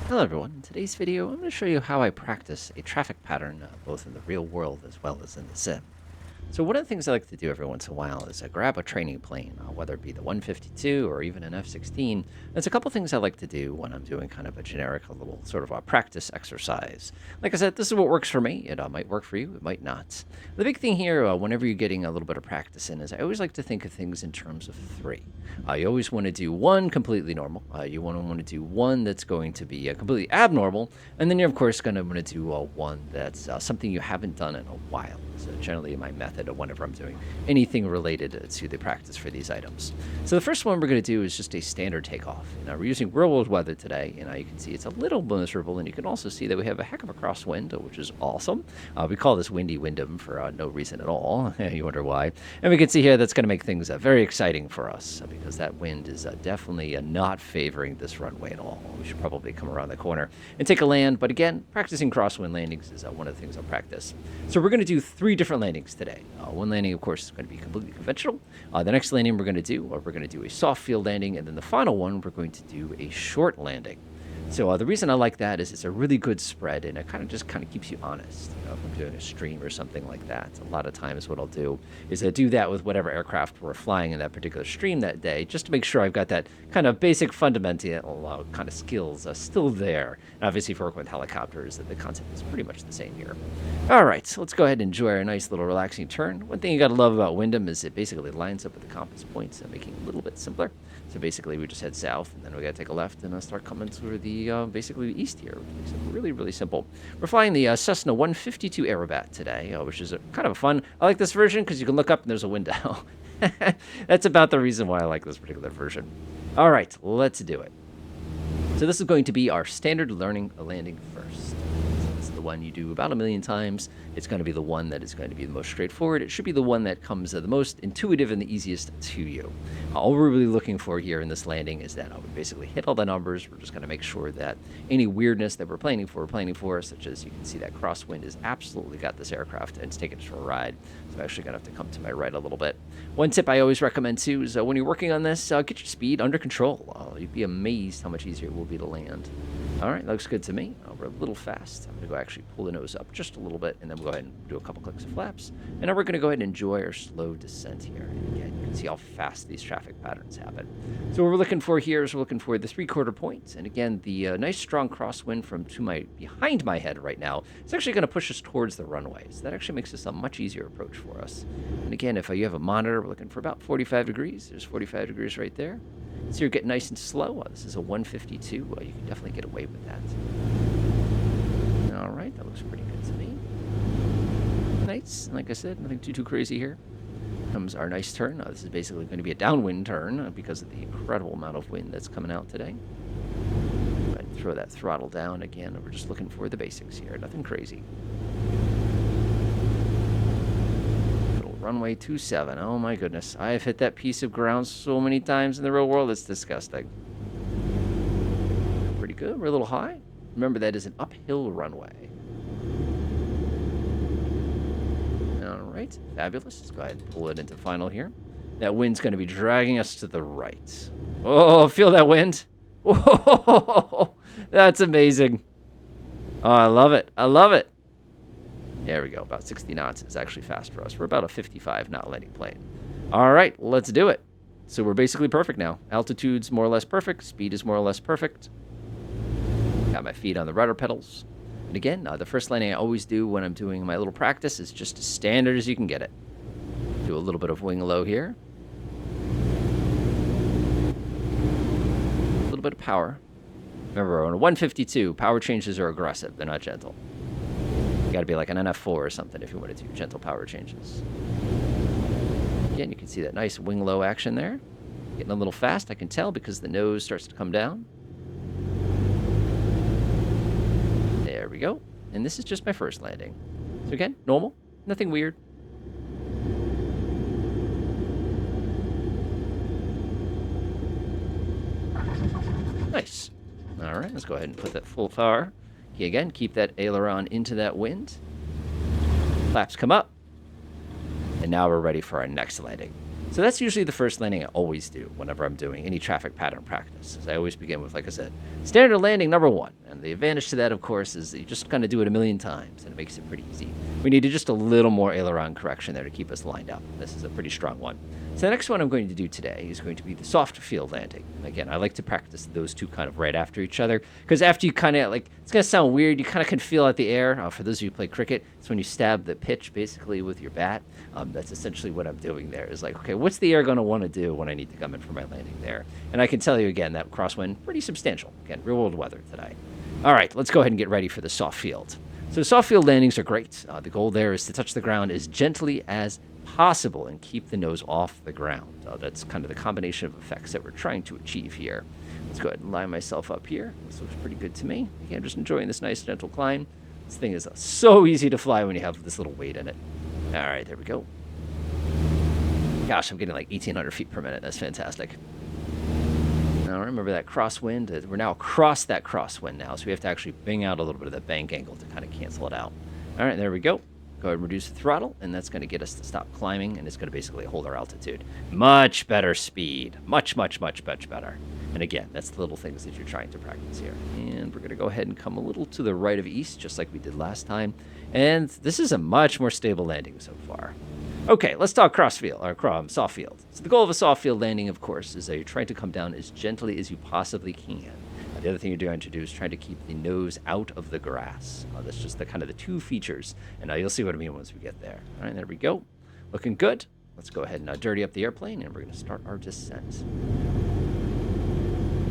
Hello everyone, in today's video I'm going to show you how I practice a traffic pattern both in the real world as well as in the sim. So one of the things I like to do every once in a while is I grab a training plane, whether it be the 152 or even an F-16. There's a couple things I like to do when I'm doing kind of a generic, a little sort of a practice exercise. Like I said, this is what works for me. It might work for you, it might not. The big thing here, whenever you're getting a little bit of practice in, is I always like to think of things in terms of three. You always want to do one completely normal. You want to do one that's going to be completely abnormal, and then you're of course going to want to do one that's something you haven't done in a while. So generally my method of whenever I'm doing anything related to the practice for these items. So the first one we're going to do is just a standard takeoff. We're using real world weather today, and you can see it's a little miserable, and you can also see that we have a heck of a crosswind, which is awesome. We call this Windy Windham for no reason at all. You wonder why. And we can see here that's going to make things very exciting for us because that wind is definitely not favoring this runway at all. We should probably come around the corner and take a land, but again, practicing crosswind landings is one of the things I'll practice. So we're going to do three different landings today. One landing, of course, is going to be completely conventional. The next landing we're going to do a soft field landing, and then the final one we're going to do a short landing. So the reason I like that is it's a really good spread, and it kind of keeps you honest. If I'm doing a stream or something like that, a lot of times what I'll do is I do that with whatever aircraft we're flying in that particular stream that day, just to make sure I've got that kind of basic fundamental kind of skills still there. And obviously, for working with helicopters, the concept is pretty much the same here. All right, so let's go ahead and enjoy our nice little relaxing turn. One thing you got to love about Wyndham is it basically lines up with the compass points, making it a little bit simpler. So basically, we just head south, and then we got to take a left and start coming through the basically east here, which makes it really, really simple. We're flying the Cessna 152 Aerobat today, which is kind of fun. I like this version because you can look up and there's a window. That's about the reason why I like this particular version. All right, let's do it. So this is going to be our standard learning landing first. It's the one you do about 1,000,000 times. It's going to be the one that is going to be the most straightforward. It should be the one that comes the most intuitive and the easiest to you. All we're really looking for here in this landing is that we basically hit all the numbers. We're just going to make sure that any weirdness that we're planning for, such as you can see that crosswind has absolutely got this aircraft and it's taking us for a ride. So I'm actually going to have to come to my right a little bit. One tip I always recommend too is when you're working on this, get your speed under control. You'd be amazed how much easier it will be to land. All right, looks good to me. We're a little fast. I'm going to go actually pull the nose up just a little bit, and then we'll go ahead and do a couple clicks of flaps. And now we're going to go ahead and enjoy our slow descent here. And again, you can see how fast these traffic patterns happen. So what we're looking for here is we're looking for the 3/4 points. And again, the nice strong crosswind from behind my head right now is actually going to push us towards the runway. So that actually makes this a much easier approach for us. And again, if you have a monitor, we're looking for about 45 degrees. There's 45 degrees right there. So you're getting nice and slow. This is a 152. You can definitely get away with that. All right, that looks pretty good to me. Nice. Like I said, nothing too crazy here. Comes our nice turn. This is basically going to be a downwind turn because of the incredible amount of wind that's coming out today. Go ahead and throw that throttle down again. We're just looking for the basics here. Nothing crazy. Runway 27. Oh my goodness. I've hit that piece of ground so many times in the real world. It's disgusting. Pretty good. We're a little high. Remember, that is an uphill runway. All right. Fabulous. Let's go ahead and pull it into final here. That wind's going to be dragging us to the right. Oh, feel that wind? Whoa, that's amazing. Oh, I love it. I love it. There we go. About 60 knots is actually fast for us. We're about a 55 knot landing plane. All right, let's do it. So we're basically perfect now. Altitude's more or less perfect. Speed is more or less perfect. Got my feet on the rudder pedals. And again, the first landing I always do when I'm doing my little practice is just as standard as you can get it. Do a little bit of wing low here. A little bit of power. Remember, on a 152, power changes are aggressive. They're not gentle. You got to be like an NF4 or something if you want to do gentle power changes. Again, you can see that nice wing low action there. Getting a little fast, I can tell, because the nose starts to come down. There we go. And this is just my first landing. So again, normal, nothing weird. Nice. All right, let's go ahead and put that full power. Again, keep that aileron into that wind. Flaps come up. And now we're ready for our next landing. So that's usually the first landing I always do whenever I'm doing any traffic pattern practice. I always begin with, like I said, standard landing number 1. And And the advantage to that, of course, is that you just kind of do it a million times, and it makes it pretty easy. We needed just a little more aileron correction there to keep us lined up. This is a pretty strong one. So the next one I'm going to do today is going to be the soft field landing. And again, I like to practice those two kind of right after each other, because after you kind of, like, it's going to sound weird, you kind of can feel out the air. For those of you who play cricket, it's when you stab the pitch basically with your bat. That's essentially what I'm doing there, is like, okay, what's the air going to want to do when I need to come in for my landing there? And I can tell you again, that crosswind, pretty substantial. Again, real world weather today. All right, let's go ahead and get ready for the soft field. So soft field landings are great. The goal there is to touch the ground as gently as possible and keep the nose off the ground. That's kind of the combination of effects that we're trying to achieve here. Let's go ahead and line myself up here. This looks pretty good to me. Again, just enjoying this nice gentle climb. This thing is so easy to fly when you have this little weight in it. All right, there we go. Gosh, I'm getting like 1,800 feet per minute. That's fantastic. Now remember that crosswind. We're now across that crosswind now, so we have to actually bang out a little bit of that bank angle to kind of cancel it out. All right, there we go. Go ahead and reduce the throttle, and that's going to get us to stop climbing, and it's going to basically hold our altitude. Much better speed. Much, much, much, much better. And again, that's the little things that you're trying to practice here. And we're going to go ahead and come a little to the right of east, just like we did last time. And this is a much more stable landing so far. Okay, let's talk crossfield, or soft field. So the goal of a soft field landing, of course, is that you're trying to come down as gently as you possibly can. The other thing you're trying to do is trying to keep the nose out of the grass. That's just the kind of the two features, and you'll see what I mean once we get there. All right, there we go. Looking good. Let's go ahead and dirty up the airplane, and we're going to start our descent.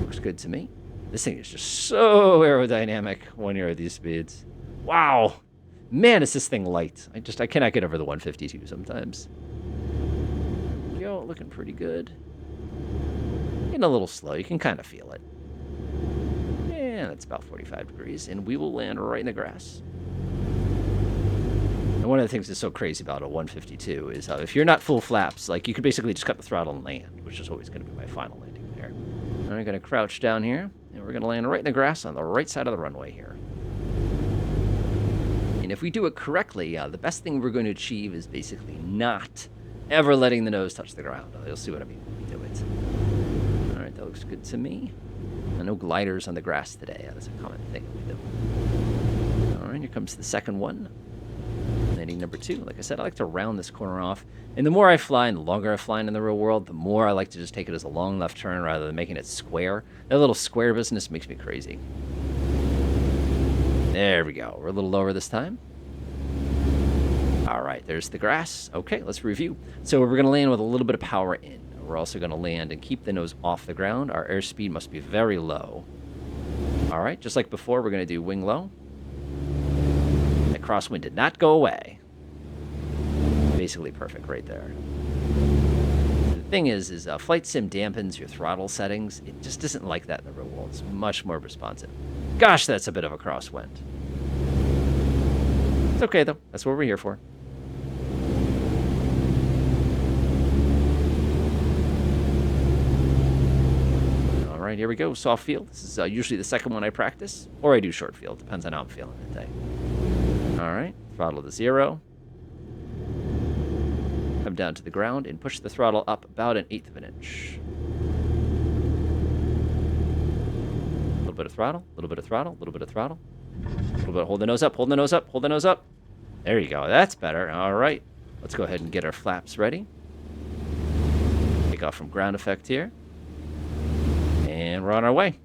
Looks good to me. This thing is just so aerodynamic when you're at these speeds. Wow. Man, is this thing light. I cannot get over the 152 sometimes. Yo, looking pretty good. Getting a little slow. You can kind of feel it. And it's about 45 degrees, and we will land right in the grass. And one of the things that's so crazy about a 152 is if you're not full flaps, like, you could basically just cut the throttle and land, which is always going to be my final landing there. All right, going to crouch down here, and we're going to land right in the grass on the right side of the runway here. And if we do it correctly, the best thing we're going to achieve is basically not ever letting the nose touch the ground. You'll see what I mean when we do it. All right, that looks good to me. No gliders on the grass today. That's a common thing we do. All right, here comes the second one. Landing number 2. Like I said, I like to round this corner off. And the more I fly and the longer I fly in the real world, the more I like to just take it as a long left turn rather than making it square. That little square business makes me crazy. There we go. We're a little lower this time. All right, there's the grass. Okay, let's review. So we're going to land with a little bit of power in. We're also going to land and keep the nose off the ground. Our airspeed must be very low. All right, just like before, we're going to do wing low. That crosswind did not go away. Basically perfect right there. The thing is Flight Sim dampens your throttle settings. It just isn't like that in the real world. It's much more responsive. Gosh, that's a bit of a crosswind. It's okay, though. That's what we're here for. All right, here we go. Soft field. This is usually the second one I practice, or I do short field. Depends on how I'm feeling that day. All right, throttle to 0. Come down to the ground and push the throttle up about 1/8 of an inch. A little bit of throttle, a little bit of throttle, a little bit of throttle. A little bit. Hold the nose up, hold the nose up, hold the nose up. There you go. That's better. All right. Let's go ahead and get our flaps ready. Take off from ground effect here. And we're on our way.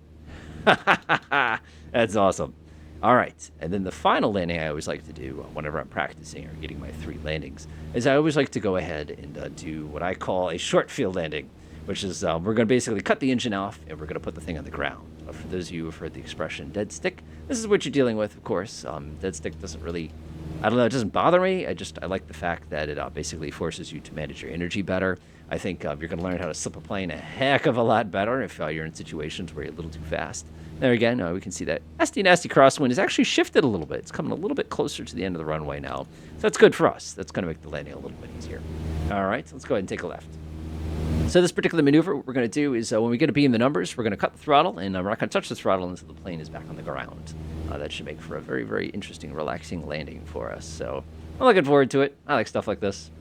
That's awesome. All right. And then the final landing I always like to do whenever I'm practicing or getting my 3 landings is I always like to go ahead and do what I call a short field landing, which is we're going to basically cut the engine off and we're going to put the thing on the ground. For those of you who've heard the expression dead stick, this is what you're dealing with, of course. Dead stick doesn't really, I don't know, it doesn't bother me. I like the fact that it basically forces you to manage your energy better. I think you're going to learn how to slip a plane a heck of a lot better if you're in situations where you're a little too fast. There again, we can see that nasty crosswind is actually shifted a little bit. It's coming a little bit closer to the end of the runway now. So that's good for us. That's going to make the landing a little bit easier. All right, so let's go ahead and take a left. So this particular maneuver, what we're going to do is when we get a beam the numbers, we're going to cut the throttle, and we're not going to touch the throttle until the plane is back on the ground. That should make for a very, very interesting, relaxing landing for us. So I'm looking forward to it. I like stuff like this.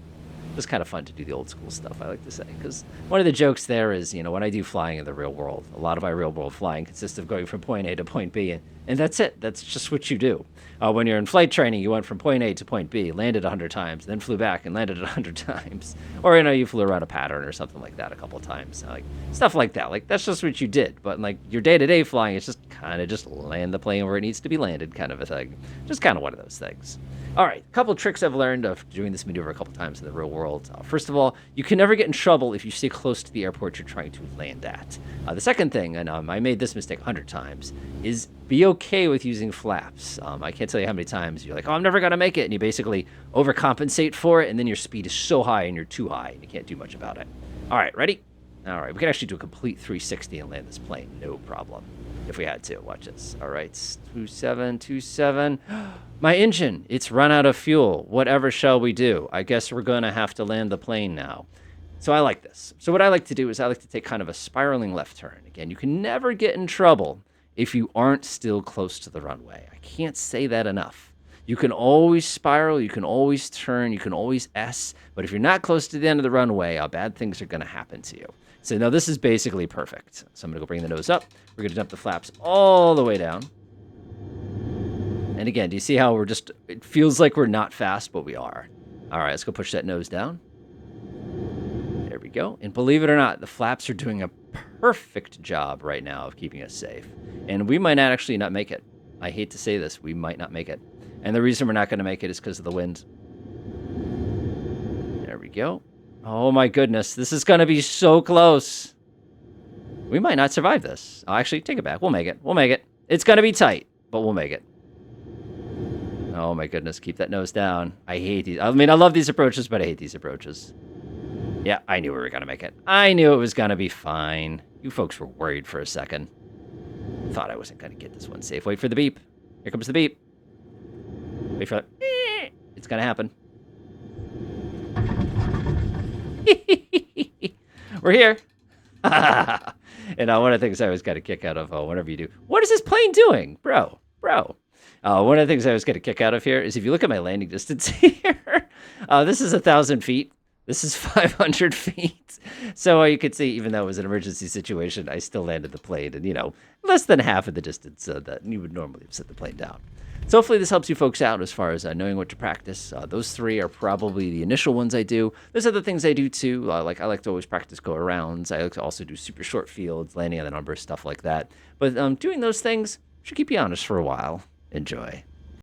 Just kind of fun to do the old school stuff, I like to say. Because one of the jokes there is, when I do flying in the real world, a lot of my real world flying consists of going from point A to point B, and that's it. That's just what you do. When you're in flight training, you went from point A to point B, landed 100 times, then flew back and landed 100 times. Or, you flew around a pattern or something like that a couple times. Like, stuff like that. Like, that's just what you did. But, like, your day-to-day flying, it's just kind of just land the plane where it needs to be landed kind of a thing. Just kind of one of those things. All right, a couple tricks I've learned of doing this maneuver a couple times in the real world. First of all, you can never get in trouble if you stay close to the airport you're trying to land at. The second thing, and I made this mistake 100 times, is be okay with using flaps. I can't tell you how many times you're like, oh, I'm never going to make it, and you basically overcompensate for it, and then your speed is so high and you're too high, and you can't do much about it. All right, ready? All right, we can actually do a complete 360 and land this plane, no problem. If we had to. Watch this. All right, 2727. My engine, it's run out of fuel. Whatever shall we do? I guess we're going to have to land the plane now. So I like this. So what I like to do is I like to take kind of a spiraling left turn. Again, you can never get in trouble if you aren't still close to the runway. I can't say that enough. You can always spiral, you can always turn, you can always S, but if you're not close to the end of the runway, bad things are going to happen to you. So now this is basically perfect. So I'm going to go bring the nose up. We're going to dump the flaps all the way down. And again, do you see how it feels like we're not fast, but we are. All right, let's go push that nose down. There we go. And believe it or not, the flaps are doing a perfect job right now of keeping us safe. And we might not actually not make it. I hate to say this, we might not make it. And the reason we're not going to make it is because of the wind. There we go. Oh my goodness, this is going to be so close. We might not survive this. Oh, actually, take it back. We'll make it. We'll make it. It's going to be tight, but we'll make it. Oh my goodness, keep that nose down. I hate these. I mean, I love these approaches, but I hate these approaches. Yeah, I knew we were going to make it. I knew it was going to be fine. You folks were worried for a second. Thought I wasn't going to get this one safe. Wait for the beep. Here comes the beep. Wait for it. It's going to happen. We're here. And one of the things I always got a kick out of whenever you do, what is this plane doing? Bro. One of the things I always get a kick out of here is if you look at my landing distance here, this is 1,000 feet. This is 500 feet. So you could see, even though it was an emergency situation, I still landed the plane and, less than half of the distance that you would normally have set the plane down. So hopefully this helps you folks out as far as knowing what to practice. Those three are probably the initial ones I do. There's other things I do too. Like I like to always practice go-arounds. I like to also do super short fields, landing on the numbers, stuff like that. But doing those things should keep you honest for a while. Enjoy.